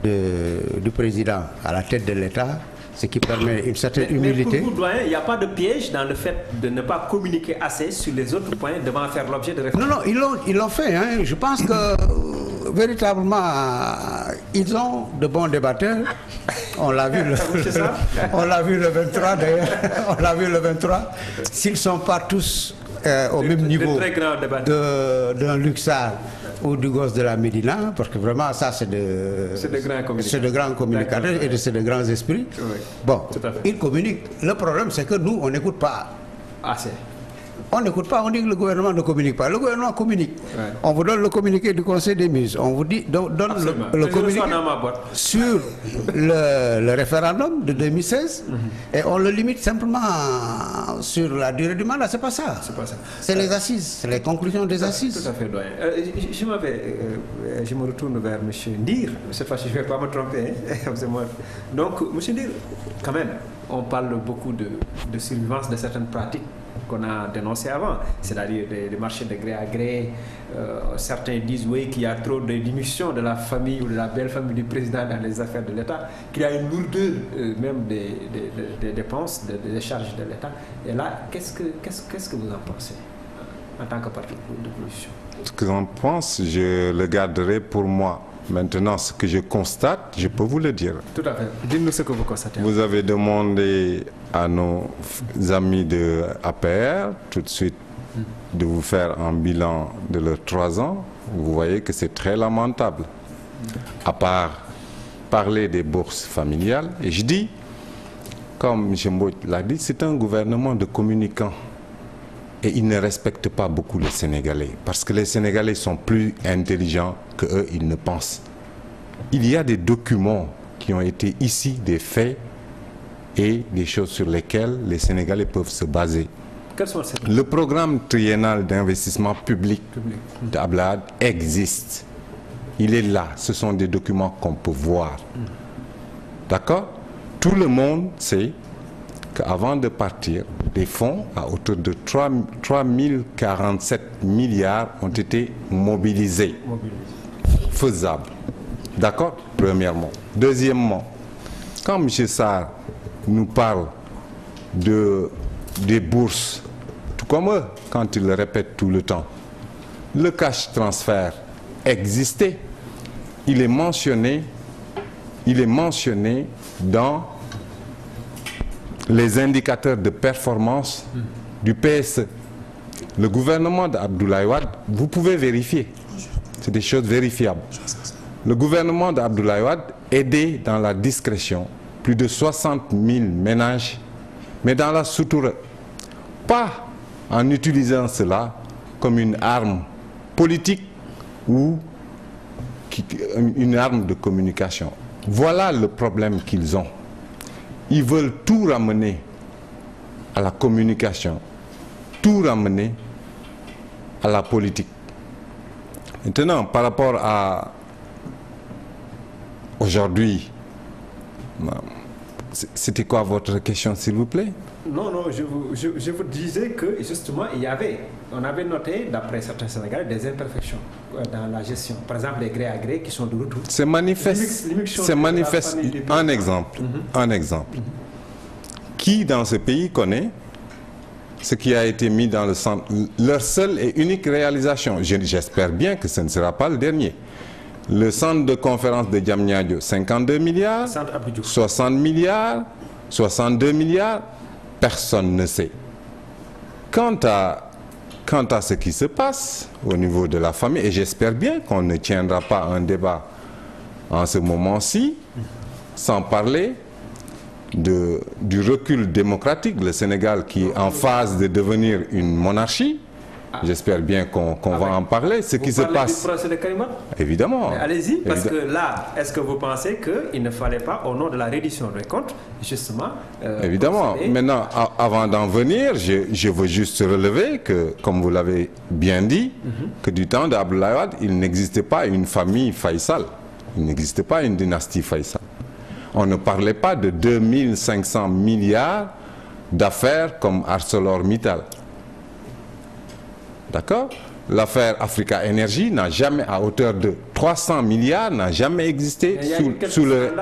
du président à la tête de l'État, ce qui permet une certaine humilité. Mais pour vous, doyen, il n'y a pas de piège dans le fait de ne pas communiquer assez sur les autres points devant faire l'objet de réformes? Non, ils l'ont fait. Hein. Je pense que véritablement, ils ont de bons débatteurs. On l'a vu, on l'a vu le 23 d'ailleurs. On l'a vu le 23. S'ils ne sont pas tous au même niveau d'un Luxar ou du gosse de la Médina, parce que vraiment ça c'est de grands communicateurs et c'est de grands esprits. Oui. Bon, ils communiquent. Le problème c'est que nous on n'écoute pas. Assez. On n'écoute pas, on dit que le gouvernement ne communique pas. Le gouvernement communique. Ouais. On vous donne le communiqué du Conseil des ministres. On vous dit, donne le communiqué sur le référendum de 2016 et on le limite simplement sur la durée du mandat. C'est pas ça. C'est les assises, c'est les conclusions des assises. Tout à fait, doyen. Je me retourne vers M. Ndir. Cette fois-ci, je ne vais pas me tromper. Hein. Donc, M. Ndir, quand même, on parle beaucoup de survivance de certaines pratiques qu'on a dénoncé avant, c'est-à-dire des marchés de gré à gré. Certains disent oui qu'il y a trop de diminution de la famille ou de la belle famille du président dans les affaires de l'État, qu'il y a une lourdeur même des dépenses, des charges de l'État. Et là, qu'est-ce que vous en pensez en tant que parti d'opposition? Ce que j'en pense, je le garderai pour moi. Maintenant, ce que je constate, je peux vous le dire. Tout à fait. Dites-nous ce que vous constatez. Vous avez demandé à nos amis de APR tout de suite de vous faire un bilan de leurs 3 ans. Vous voyez que c'est très lamentable. À part parler des bourses familiales, et je dis, comme M. Mbouit l'a dit, c'est un gouvernement de communicants. Et ils ne respectent pas beaucoup les Sénégalais, parce que les Sénégalais sont plus intelligents qu'eux, ils ne pensent. Il y a des documents qui ont été ici, des faits et des choses sur lesquelles les Sénégalais peuvent se baser. Quels sont ces... Le programme triennal d'investissement public d'Ablaye existe. Il est là, ce sont des documents qu'on peut voir. D'accord? Tout le monde sait qu'avant de partir, des fonds à hauteur de 3047 milliards ont été mobilisés. Faisable. D'accord? Premièrement. Deuxièmement, quand M. Sarr nous parle des bourses, tout comme eux, quand il le répète tout le temps, le cash transfert existait. Il est mentionné dans les indicateurs de performance du PSE. Le gouvernement d'Abdoulaye Wade, vous pouvez vérifier. C'est des choses vérifiables. Le gouvernement d'Abdoulaye Wade aidait dans la discrétion plus de 60 000 ménages, mais dans la soutoura. Pas en utilisant cela comme une arme politique ou une arme de communication. Voilà le problème qu'ils ont. Ils veulent tout ramener à la communication, tout ramener à la politique. Maintenant, par rapport à aujourd'hui, c'était quoi votre question, s'il vous plaît? Non, je vous disais que justement, on avait noté, d'après certains Sénégalais, des imperfections dans la gestion. Par exemple, les gré à gré qui sont de retour. C'est manifeste. C'est manifeste. Un exemple. Un exemple. Qui dans ce pays connaît ce qui a été mis dans le centre, leur seule et unique réalisation? J'espère bien que ce ne sera pas le dernier. Le centre de conférence de Diamniadio, 52 milliards, 60 milliards, 62 milliards, personne ne sait. Quant à ce qui se passe au niveau de la famille, et j'espère bien qu'on ne tiendra pas un débat en ce moment-ci, sans parler du recul démocratique, le Sénégal qui est en phase de devenir une monarchie. J'espère bien qu'on va en parler. Ce qui se passe. Du procès de Karim Wade ? Évidemment. Allez-y, parce que là, est-ce que vous pensez qu'il ne fallait pas, au nom de la reddition des comptes, justement... Évidemment. Maintenant, avant d'en venir, je veux juste relever que, comme vous l'avez bien dit, que du temps d'Abdoulaye Wade, il n'existait pas une famille Faisal. Il n'existait pas une dynastie Faisal. On ne parlait pas de 2500 milliards d'affaires comme ArcelorMittal. D'accord? L'affaire Africa Energy n'a jamais, à hauteur de 300 milliards, n'a jamais existé sous le...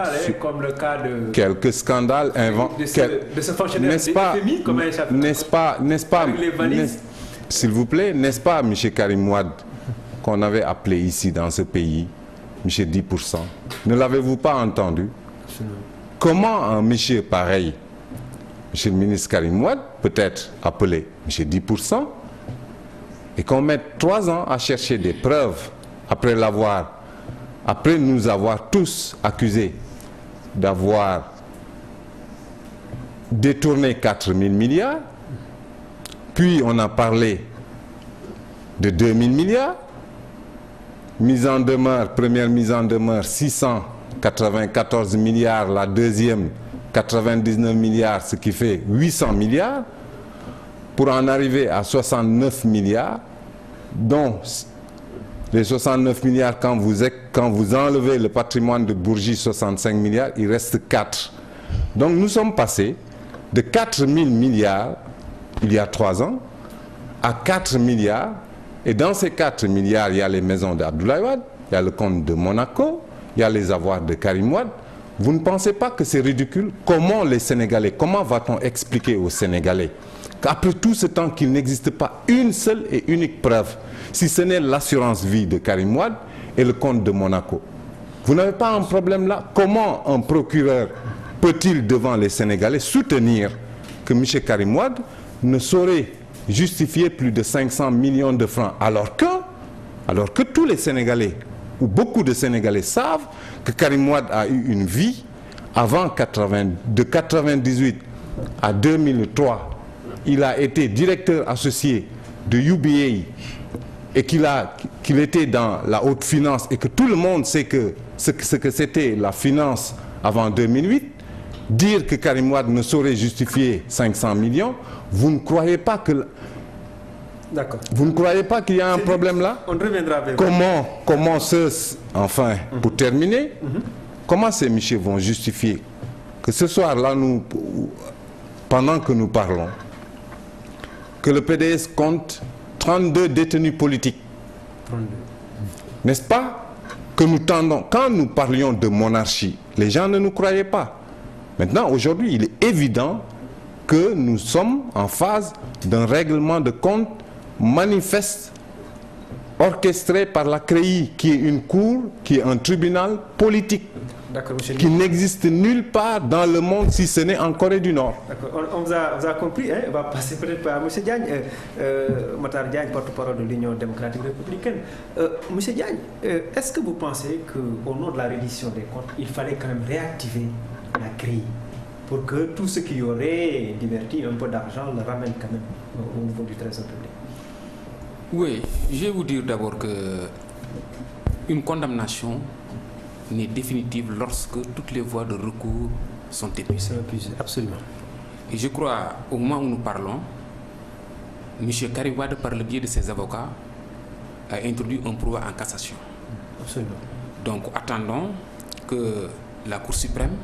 comme le cas de... Quelques scandales inventés. De ce fonctionnaire de FMI, comment il s'appelle? N'est-ce pas, s'il vous plaît, n'est-ce pas, M. Karim Wade, qu'on avait appelé ici dans ce pays, M. 10%? Ne l'avez-vous pas entendu? Comment un monsieur pareil, M. le ministre Karim Wade, peut être appelé M. 10%, et qu'on mette 3 ans à chercher des preuves après nous avoir tous accusés d'avoir détourné 4 000 milliards, puis on a parlé de 2 000 milliards, mise en demeure, première mise en demeure 694 milliards, la deuxième 99 milliards, ce qui fait 800 milliards, pour en arriver à 69 milliards, dont les 69 milliards, quand vous enlevez le patrimoine de Bourgie, 65 milliards, il reste 4. Donc nous sommes passés de 4 000 milliards, il y a 3 ans, à 4 milliards, et dans ces 4 milliards, il y a les maisons d'Abdoulaye Wade, il y a le compte de Monaco, il y a les avoirs de Karim Wade. Vous ne pensez pas que c'est ridicule? Comment les Sénégalais, comment va-t-on expliquer aux Sénégalais qu'après tout ce temps qu'il n'existe pas une seule et unique preuve, si ce n'est l'assurance vie de Karim Wade et le compte de Monaco? Vous n'avez pas un problème là? Comment un procureur peut-il devant les Sénégalais soutenir que M. Karim Wade ne saurait justifier plus de 500 millions de francs alors que tous les Sénégalais ou beaucoup de Sénégalais savent que Karim Wade a eu une vie avant de 98 à 2003. Il a été directeur associé de UBA et qu'il était dans la haute finance et que tout le monde sait ce que c'était la finance avant 2008. Dire que Karim Wade ne saurait justifier 500 millions, vous ne croyez pas que... D'accord. Vous ne croyez pas qu'il y a un problème là? On reviendra avec Comment enfin, pour terminer, comment ces messieurs vont justifier que ce soir-là, pendant que nous parlons, que le PDS compte 32 détenus politiques? N'est-ce pas que nous tendons, quand nous parlions de monarchie, les gens ne nous croyaient pas. Maintenant, aujourd'hui, il est évident que nous sommes en phase d'un règlement de compte manifeste orchestré par la CREI, qui est une cour, qui est un tribunal politique, qui n'existe nulle part dans le monde si ce n'est en Corée du Nord. On vous a compris, hein? On va passer peut-être à M. Diagne, Matar Diagne, porte-parole de l'Union démocratique républicaine. M. Diagne, est-ce que vous pensez qu'au nom de la reddition des comptes, il fallait quand même réactiver la CREI pour que tout ce qui aurait diverti un peu d'argent le ramène quand même au niveau du trésor public? Oui, je vais vous dire d'abord que une condamnation n'est définitive lorsque toutes les voies de recours sont épuisées. Absolument. Et je crois, au moment où nous parlons, M. Karim Wade, par le biais de ses avocats, a introduit un pourvoi en cassation. Absolument. Donc attendons que la Cour suprême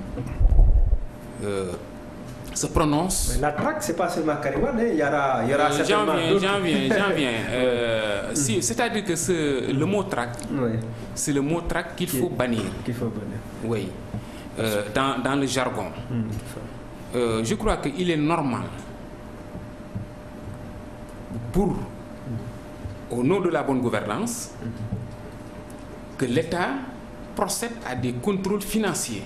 se prononce. La traque, c'est pas seulement Karim Wade, il y aura certainement d'autres. J'en viens. C'est-à-dire que le mot traque, c'est le mot traque qu'il faut bannir. Oui. Dans le jargon. Je crois qu'il est normal au nom de la bonne gouvernance, que l'État procède à des contrôles financiers.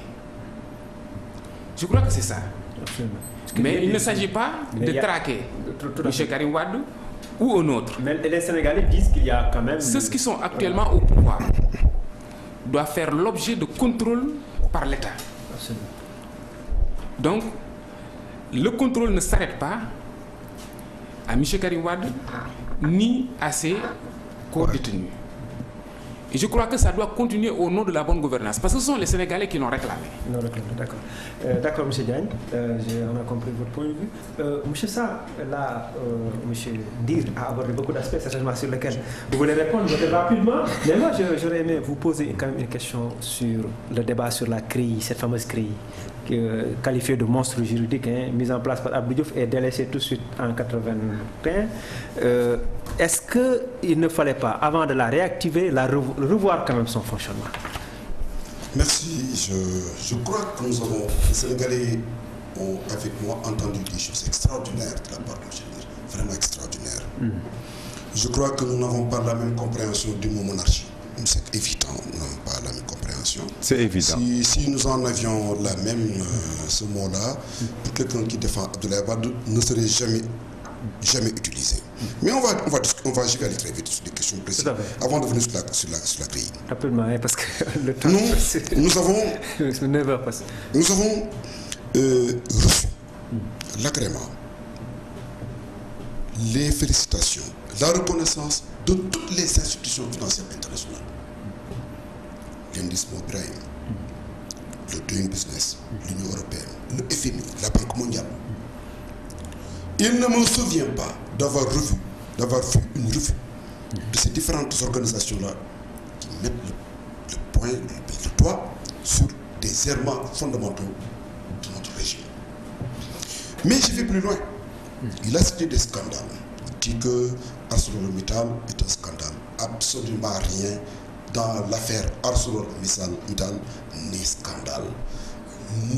Je crois que c'est ça. Absolument. Mais il ne s'agit pas de traquer M. Karim Wade ou un autre. Mais les Sénégalais disent qu'il y a quand même... Ceux qui sont actuellement au pouvoir doivent faire l'objet de contrôle par l'État. Absolument. Donc, le contrôle ne s'arrête pas à M. Karim Wade ni à ses co-détenus. Et je crois que ça doit continuer au nom de la bonne gouvernance, parce que ce sont les Sénégalais qui l'ont réclamé. D'accord. D'accord, M. Diagne, on a compris votre point de vue. M. Sarr, là, M. Dir a abordé beaucoup d'aspects, certainement sur lesquels vous voulez répondre rapidement. Mais moi, j'aurais aimé vous poser quand même une question sur le débat sur la CREI, cette fameuse CREI, qualifiée de monstre juridique, mise en place par Abdou Diouf et délaissée tout de suite en 1981. Est-ce qu'il ne fallait pas, avant de la réactiver, revoir quand même son fonctionnement? Merci. Je crois que nous avons, les Sénégalais ont avec moi entendu des choses extraordinaires de la part de M. Dir, vraiment extraordinaires. Je crois que nous n'avons pas la même compréhension du mot monarchie. C'est évident, nous n'avons pas la même compréhension. C'est évident. Si nous en avions la même, ce mot-là, pour quelqu'un qui défend Abdoulaye Wade, ne serait jamais utilisé. Mais je vais aller très vite sur des questions précises avant de venir sur la CREI. Rapidement, parce que le temps... Nous avons 9 heures passées. Nous avons reçu l'agrément, les félicitations, la reconnaissance de toutes les institutions financières internationales. L'indice Mobrahim, le Doing Business, l'Union européenne, le FMI, la Banque mondiale. Il ne me souvient pas d'avoir vu une revue de ces différentes organisations-là qui mettent le doigt sur des errements fondamentaux de notre régime. Mais je vais plus loin. Il a cité des scandales. Il dit que ArcelorMittal est un scandale. Absolument rien dans l'affaire ArcelorMittal n'est scandale.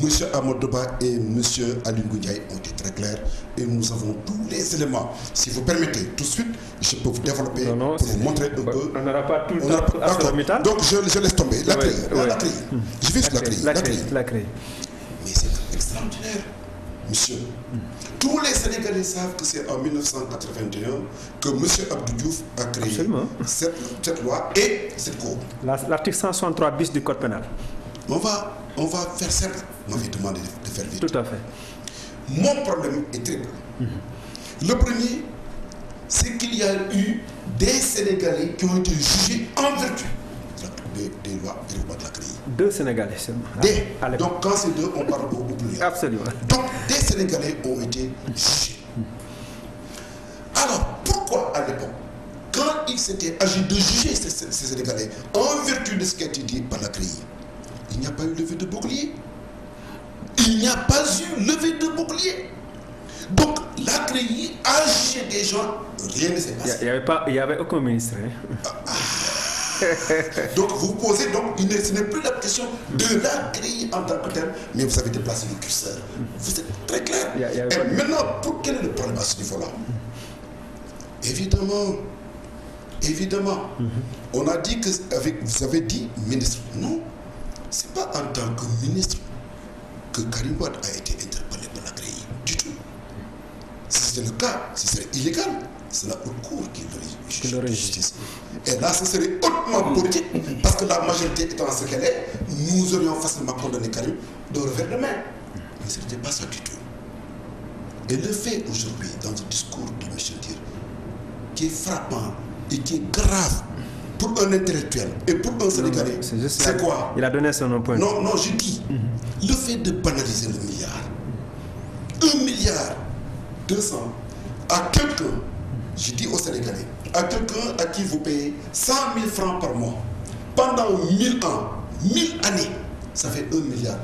M. Amadouba et M. Aly Ngouille Ndiaye ont été très clairs et nous avons tous les éléments. Si vous permettez, tout de suite, je peux vous développer pour vous montrer un peu. On n'aura pas tout le temps ArcelorMittal. Donc je laisse tomber. La CREI. Je vais sur la CREI. Mais c'est extraordinaire, monsieur. Tous les Sénégalais savent que c'est en 1981 que M. Abdou Diouf a créé cette loi et cette cour. L'article 163 bis du Code pénal. On va faire simple. On m'avait demandé de faire vite. Tout à fait. Mon problème est triple. Le premier, c'est qu'il y a eu des Sénégalais qui ont été jugés en vertu des lois et des lois de la CREI. 2 Sénégalais seulement. Donc quand c'est 2, on parle au pluriel. Absolument. Donc des Sénégalais ont été jugés. Alors pourquoi à l'époque, quand il s'était agi de juger ces Sénégalais en vertu de ce qui a été dit par la CREI, il n'y a pas eu levée de bouclier. Il n'y a pas eu levée de bouclier. Donc la CREI a jugé des gens, rien ne s'est passé. Il n'y avait aucun ministre. Donc vous posez, ce n'est plus la question de la CREI en tant que telle, mais vous avez déplacé le curseur. Vous êtes très clair. Et maintenant, quel est le problème à ce niveau-là? Évidemment, on a dit que vous avez dit ministre. Non, c'est pas en tant que ministre que Karim Wade a été interpellé par la CREI du tout. Si c'était le cas, ce serait illégal. C'est la haute cour qui le justice. Et là, ce serait hautement politique, parce que la majorité étant ce qu'elle est, nous aurions facilement condamné Karim de revers de main. Mais ce n'était pas ça du tout. Et le fait aujourd'hui, dans le discours de M. Dir, qui est frappant et qui est grave pour un intellectuel et pour un Sénégalais, c'est quoi? Il a donné son point. Non, je dis, le fait de banaliser le milliard, 1,2 milliard à quelqu'un, je dis aux Sénégalais, à quelqu'un à qui vous payez 100 000 francs par mois, pendant 1000 ans, 1000 années, ça fait 1,2 milliard.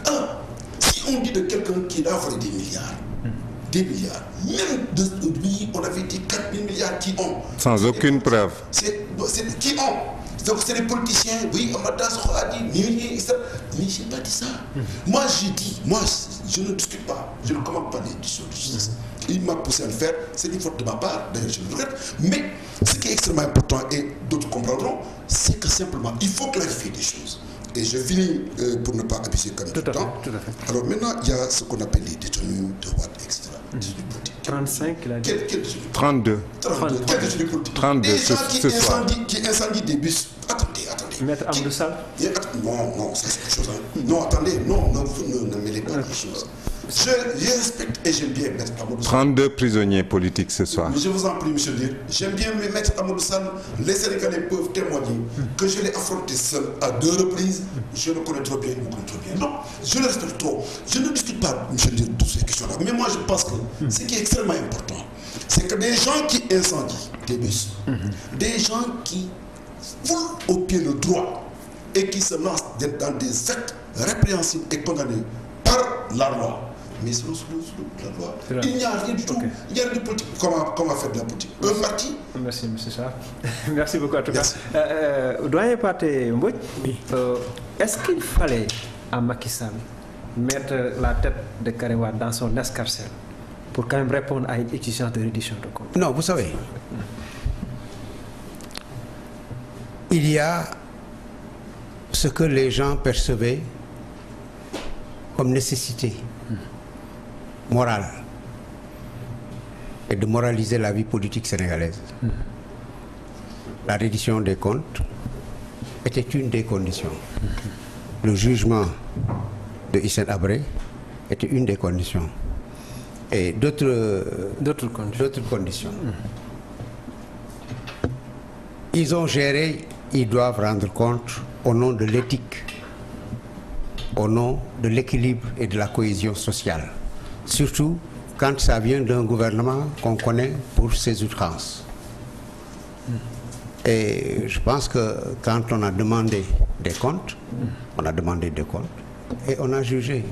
Alors, si on dit de quelqu'un qui a volé des milliards, des milliards. Même de lui, on avait dit 4 000 milliards qui ont. Sans aucune preuve. Qui ont. Donc c'est les politiciens, oui, Amada Sokho a dit, mais je n'ai pas dit ça. Moi j'ai dit, je ne discute pas, je ne commande pas les décisions de justice. Il m'a poussé à le faire, c'est une faute de ma part, d'ailleurs je le regrette. Mais ce qui est extrêmement important, et d'autres comprendront, c'est que simplement, il faut clarifier des choses. Et je finis pour ne pas abuser comme tout le temps. Tout à fait. Alors maintenant, il y a ce qu'on appelle les détenus de droite, etc. 35, il a dit. 32. 32. Quel détenu politique? 32 des gens ce qui incendient des bus. Attendez. Maître Amadou Sall. Non, ça c'est quelque chose. Hein. Non, attendez, vous ne mêlez pas les choses. Je respecte et j'aime bien Maître Amadou Sall. 32 prisonniers politiques ce soir. Je vous en prie, monsieur le dire. J'aime bien Maître Amadou Sall. Les Sénégalais peuvent témoigner que je l'ai affronté seul à 2 reprises. Je le connais trop bien, il me connaît trop bien. Non, je le respecte trop. Je ne discute pas, monsieur le dire, toutes ces questions-là. Mais moi, je pense que ce qui est extrêmement important, c'est que des gens qui incendient des bus, des gens qui foulent au pied le droit et qui se lancent dans des actes répréhensibles et condamnés par la loi. Mais sous la loi, il n'y a rien du tout. Okay. Il n'y a rien de politique. Comment faire de la politique? Un parti. Merci, M. Sarr. Merci beaucoup à tout cas. Doyen Pathé Mbodj, est-ce qu'il fallait à Macky Sall mettre la tête de Karim Wade dans son escarcelle pour quand même répondre à une exigence de reddition de comptes? Non, vous savez, il y a ce que les gens percevaient comme nécessité morale et de moraliser la vie politique sénégalaise. La reddition des comptes était une des conditions. Le jugement de Hissène Habré était une des conditions. Et d'autres conditions. Ils ont géré, ils doivent rendre compte au nom de l'éthique, au nom de l'équilibre et de la cohésion sociale. Surtout quand ça vient d'un gouvernement qu'on connaît pour ses outrances. Et je pense que quand on a demandé des comptes, on a demandé des comptes et on a jugé.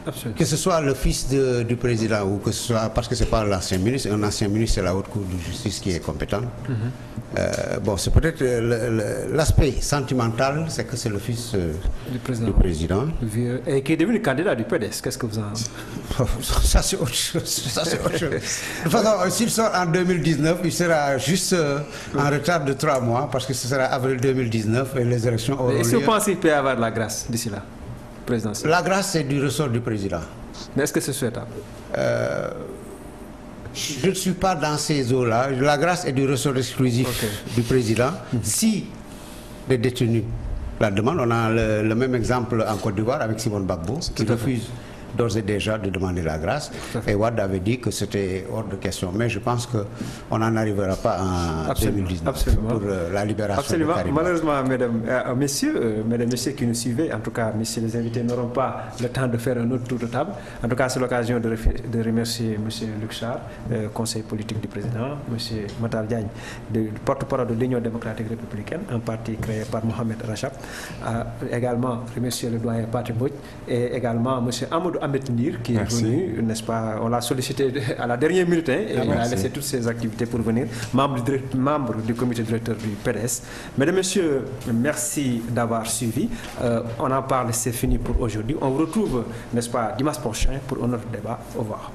Absolument. Que ce soit le fils du président ou que ce soit, parce que ce n'est pas l'ancien ministre, un ancien ministre, c'est la haute cour de justice qui est compétente. Bon, c'est peut-être l'aspect sentimental, c'est que c'est le fils du président. Et qui est devenu candidat du PDS. Qu'est-ce que vous en... Ça, c'est autre chose. De toute façon, s'il sort en 2019, il sera juste en retard de 3 mois, parce que ce sera avril 2019 et les élections auront lieu. Est-ce que vous pensez qu'il peut y avoir de la grâce d'ici là? La grâce, c'est du ressort du président. Mais est-ce que c'est souhaitable? Je ne suis pas dans ces eaux-là. La grâce est du ressort exclusif du président. Si les détenus la demandent, on a le même exemple en Côte d'Ivoire avec Simone Gbagbo, qui refuse d'ores et déjà de demander la grâce. Et Wade avait dit que c'était hors de question. Mais je pense qu'on n'en arrivera pas en 2019 pour la libération de Karim. Malheureusement, mesdames, messieurs qui nous suivez, en tout cas, messieurs les invités n'auront pas le temps de faire un autre tour de table. En tout cas, c'est l'occasion de remercier M. Luc Sarr, conseiller politique du président, M. Matar Diagne, porte-parole de l'Union démocratique républicaine, un parti créé par Mohamed Rachab. Également, remercier le doyen Pathé Mbodj et également M. Amadou Ndir qui est venu, n'est-ce pas, on l'a sollicité à la dernière minute et il a laissé toutes ses activités pour venir, membre du comité directeur du PDS. Mesdames, Messieurs, merci d'avoir suivi. On en parle, c'est fini pour aujourd'hui. On vous retrouve, n'est-ce pas, dimanche prochain pour un autre débat. Au revoir.